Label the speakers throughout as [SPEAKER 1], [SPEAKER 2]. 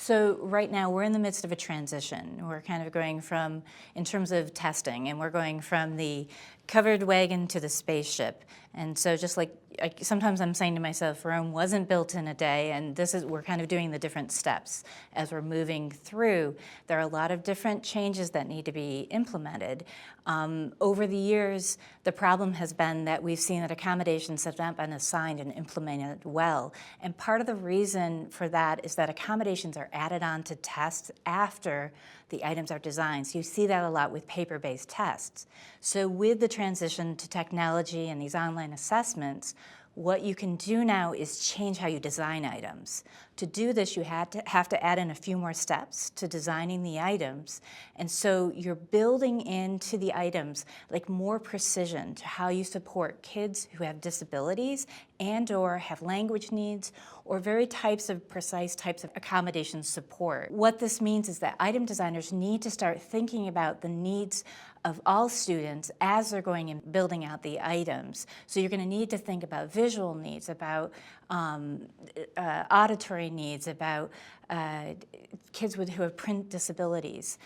[SPEAKER 1] So right now we're in the midst of a transition. We're kind of going from, in terms of testing, and we're going from the covered wagon to the spaceship. And so just like, sometimes I'm saying to myself, Rome wasn't built in a day, and we're kind of doing the different steps. As we're moving through, there are a lot of different changes that need to be implemented. Over the years, the problem has been that we've seen that accommodations have not been assigned and implemented well. And part of the reason for that is that accommodations are added on to tests after the items are designed. So you see that a lot with paper-based tests. So with the transition to technology and these online assessments, what you can do now is change how you design items. To do this, you have to add in a few more steps to designing the items. And so you're building into the items like more precision to how you support kids who have disabilities and or have language needs or very precise types of accommodation support. What this means is that item designers need to start thinking about the needs of all students as they're going and building out the items. So you're going to need to think about visual needs, about auditory needs, about kids who have print disabilities.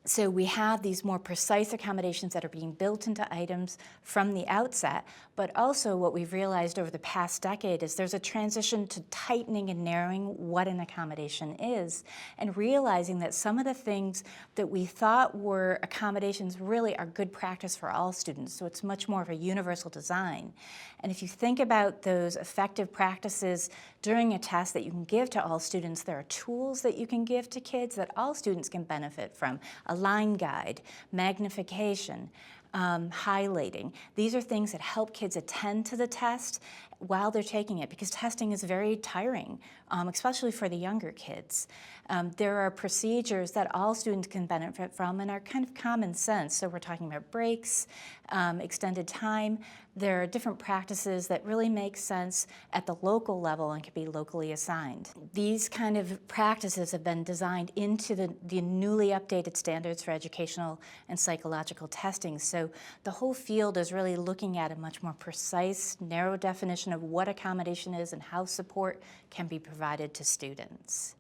[SPEAKER 1] So we have these more precise accommodations that are being built into items from the outset, but also what we've realized over the past decade is there's a transition to tightening and narrowing what an accommodation is, and realizing that some of the things that we thought were accommodations really are good practice for all students, so it's much more of a universal design. And if you think about those effective practices during a test that you can give to all students, there are tools that you can give to kids that all students can benefit from. A line guide, magnification, highlighting. These are things that help kids attend to the test while they're taking it, because testing is very tiring, especially for the younger kids. There are procedures that all students can benefit from and are kind of common sense. So we're talking about breaks, extended time. There are different practices that really make sense at the local level and can be locally assigned. These kind of practices have been designed into the newly updated standards for educational and psychological testing. So the whole field is really looking at a much more precise, narrow definition of what accommodation is and how support can be provided to students.